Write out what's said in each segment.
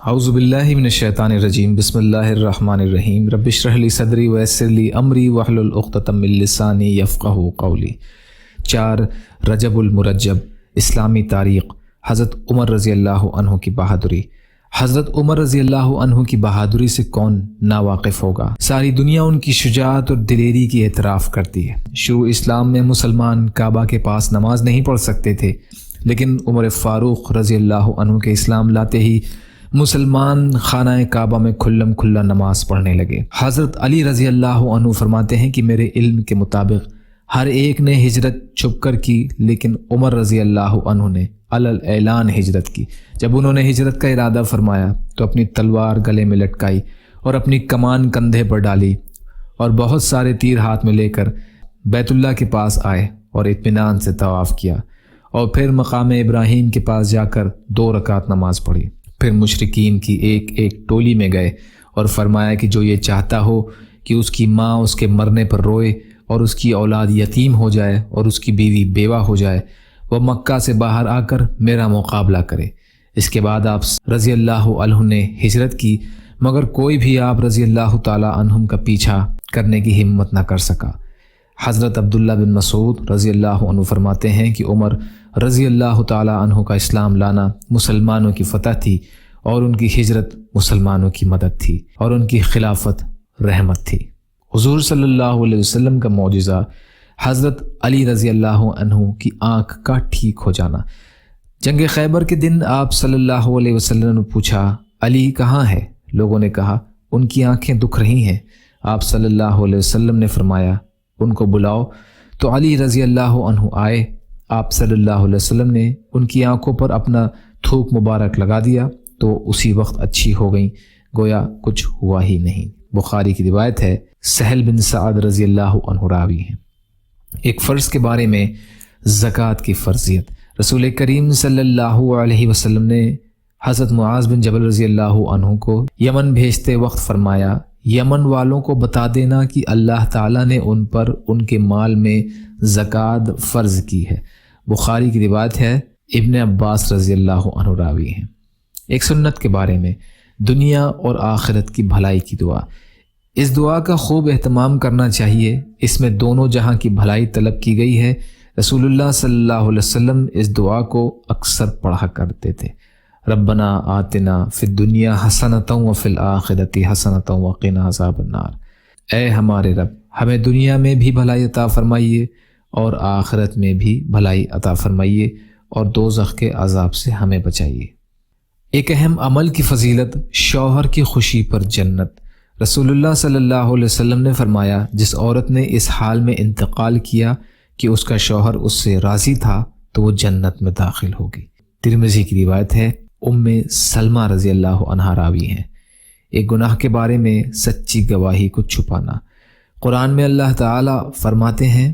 اعوذ باللہ من الشیطان الرجیم بسم اللہ الرحمن الرحیم رب اشرح لی صدری ویسر لی امری واحلل عقدۃ من لسانی یفقہوا قولی۔ 4 رجب المرجب، اسلامی تاریخ۔ حضرت عمر رضی اللہ عنہ کی بہادری۔ حضرت عمر رضی اللہ عنہ کی بہادری سے کون ناواقف ہوگا؟ ساری دنیا ان کی شجاعت اور دلیری کی اعتراف کرتی ہے۔ شروع اسلام میں مسلمان کعبہ کے پاس نماز نہیں پڑھ سکتے تھے، لیکن عمر فاروق رضی اللہ عنہ کے اسلام لاتے ہی مسلمان خانہ کعبہ میں کھلم کھلا نماز پڑھنے لگے۔ حضرت علی رضی اللہ عنہ فرماتے ہیں کہ میرے علم کے مطابق ہر ایک نے ہجرت چھپ کر کی، لیکن عمر رضی اللہ عنہ نے اعلان ہجرت کی۔ جب انہوں نے ہجرت کا ارادہ فرمایا تو اپنی تلوار گلے میں لٹکائی اور اپنی کمان کندھے پر ڈالی اور بہت سارے تیر ہاتھ میں لے کر بیت اللہ کے پاس آئے اور اطمینان سے طواف کیا، اور پھر مقام ابراہیم کے پاس جا کر 2 رکعت نماز پڑھی۔ پھر مشرکین کی ایک ٹولی میں گئے اور فرمایا کہ جو یہ چاہتا ہو کہ اس کی ماں اس کے مرنے پر روئے اور اس کی اولاد یتیم ہو جائے اور اس کی بیوی بیوہ ہو جائے، وہ مکہ سے باہر آ کر میرا مقابلہ کرے۔ اس کے بعد آپ رضی اللہ عنہ نے ہجرت کی، مگر کوئی بھی آپ رضی اللہ تعالی عنہم کا پیچھا کرنے کی ہمت نہ کر سکا۔ حضرت عبداللہ بن مسعود رضی اللہ عنہ فرماتے ہیں کہ عمر رضی اللہ تعالی عنہ کا اسلام لانا مسلمانوں کی فتح تھی، اور ان کی ہجرت مسلمانوں کی مدد تھی، اور ان کی خلافت رحمت تھی۔ حضور صلی اللہ علیہ وسلم کا معجزہ حضرت علی رضی اللہ عنہ کی آنکھ کا ٹھیک ہو جانا۔ جنگ خیبر کے دن آپ صلی اللہ علیہ وسلم نے پوچھا، علی کہاں ہے؟ لوگوں نے کہا ان کی آنکھیں دکھ رہی ہیں۔ آپ صلی اللہ علیہ وسلم نے فرمایا ان کو بلاؤ۔ تو علی رضی اللہ عنہ آئے۔ آپ صلی اللہ علیہ وسلم نے ان کی آنکھوں پر اپنا تھوک مبارک لگا دیا تو اسی وقت اچھی ہو گئیں، گویا کچھ ہوا ہی نہیں۔ بخاری کی روایت ہے، سہل بن سعد رضی اللہ عنہ راوی ہیں۔ ایک فرض کے بارے میں، زکوٰۃ کی فرضیت۔ رسول کریم صلی اللہ علیہ وسلم نے حضرت معاذ بن جبل رضی اللہ عنہ کو یمن بھیجتے وقت فرمایا، یمن والوں کو بتا دینا کہ اللہ تعالیٰ نے ان پر ان کے مال میں زکوٰۃ فرض کی ہے۔ بخاری کی روایت ہے، ابن عباس رضی اللہ عنہ راوی ہیں۔ ایک سنت کے بارے میں، دنیا اور آخرت کی بھلائی کی دعا۔ اس دعا کا خوب اہتمام کرنا چاہیے، اس میں دونوں جہاں کی بھلائی طلب کی گئی ہے۔ رسول اللہ صلی اللہ علیہ وسلم اس دعا کو اکثر پڑھا کرتے تھے، ربنا آتنا فی الدنیا حسنۃ وفی الآخرۃ حسنۃ وقنا عذاب النار۔ اے ہمارے رب، ہمیں دنیا میں بھی بھلائی عطا فرمائیے اور آخرت میں بھی بھلائی عطا فرمائیے، اور دوزخ کے عذاب سے ہمیں بچائیے۔ ایک اہم عمل کی فضیلت، شوہر کی خوشی پر جنت۔ رسول اللہ صلی اللہ علیہ وسلم نے فرمایا، جس عورت نے اس حال میں انتقال کیا کہ اس کا شوہر اس سے راضی تھا تو وہ جنت میں داخل ہوگی۔ ترمذی کی روایت ہے، ام سلمہ رضی اللہ عنہا راوی ہیں۔ ایک گناہ کے بارے میں سچی گواہی کو چھپانا۔ قرآن میں اللہ تعالیٰ فرماتے ہیں،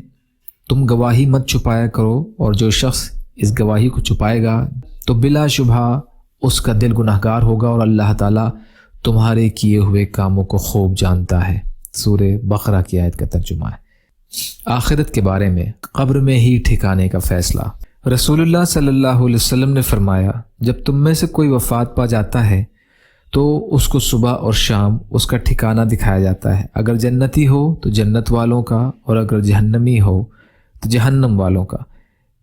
تم گواہی مت چھپایا کرو، اور جو شخص اس گواہی کو چھپائے گا تو بلا شبہ اس کا دل گناہگار ہوگا، اور اللہ تعالیٰ تمہارے کیے ہوئے کاموں کو خوب جانتا ہے۔ سورہ بقرہ کی آیت کا ترجمہ ہے۔ آخرت کے بارے میں، قبر میں ہی ٹھکانے کا فیصلہ۔ رسول اللہ صلی اللہ علیہ وسلم نے فرمایا، جب تم میں سے کوئی وفات پا جاتا ہے تو اس کو صبح اور شام اس کا ٹھکانہ دکھایا جاتا ہے۔ اگر جنتی ہو تو جنت والوں کا، اور اگر جہنمی ہو تو جہنم والوں کا۔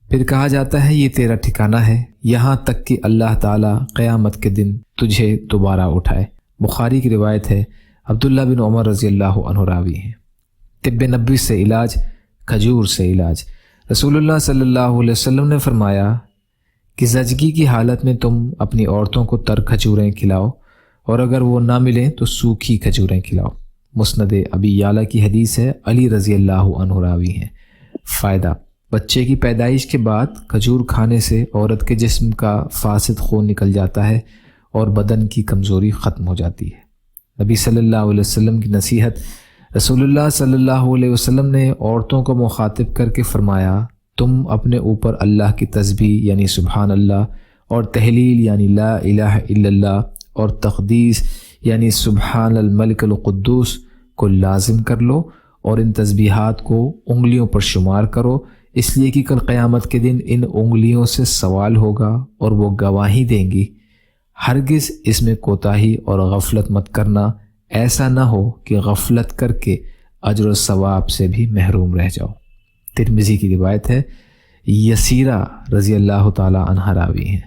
پھر کہا جاتا ہے، یہ تیرا ٹھکانہ ہے، یہاں تک کہ اللہ تعالیٰ قیامت کے دن تجھے دوبارہ اٹھائے۔ بخاری کی روایت ہے، عبداللہ بن عمر رضی اللہ عنہ راوی ہیں۔ طب نبوی سے علاج، کھجور سے علاج۔ رسول اللہ صلی اللہ علیہ وسلم نے فرمایا کہ زچگی کی حالت میں تم اپنی عورتوں کو تر کھجوریں کھلاؤ، اور اگر وہ نہ ملیں تو سوکھی کھجوریں کھلاؤ۔ مسند ابی یعلیٰ کی حدیث ہے، علی رضی اللہ عنہ راوی ہیں۔ فائدہ، بچے کی پیدائش کے بعد کھجور کھانے سے عورت کے جسم کا فاسد خون نکل جاتا ہے اور بدن کی کمزوری ختم ہو جاتی ہے۔ نبی صلی اللہ علیہ وسلم کی نصیحت۔ رسول اللہ صلی اللہ علیہ وسلم نے عورتوں کو مخاطب کر کے فرمایا، تم اپنے اوپر اللہ کی تسبیح یعنی سبحان اللہ، اور تحلیل یعنی لا الہ الا اللہ، اور تقدیس یعنی سبحان الملک القدوس کو لازم کر لو، اور ان تسبیحات کو انگلیوں پر شمار کرو، اس لیے کہ کل قیامت کے دن ان انگلیوں سے سوال ہوگا اور وہ گواہی دیں گی، ہرگز اس میں کوتاہی اور غفلت مت کرنا، ایسا نہ ہو کہ غفلت کر کے اجر و ثواب سے بھی محروم رہ جاؤ۔ ترمذی کی روایت ہے، یسیرہ رضی اللہ تعالی عنہ راوی ہیں۔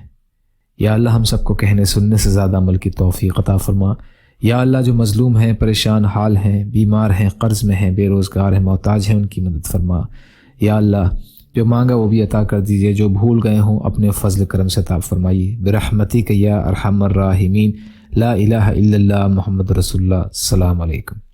یا اللہ ہم سب کو کہنے سننے سے زیادہ عمل کی توفیق عطا فرما۔ یا اللہ جو مظلوم ہیں، پریشان حال ہیں، بیمار ہیں، قرض میں ہیں، بے روزگار ہیں، محتاج ہیں، ان کی مدد فرما۔ یا اللہ جو مانگا وہ بھی عطا کر دیجئے، جو بھول گئے ہوں اپنے فضل کرم سے عطا فرمائیے۔ برحمتک یا ارحم الراحمین۔ لا الہ الا اللہ محمد رسول اللہ۔ السلام علیکم۔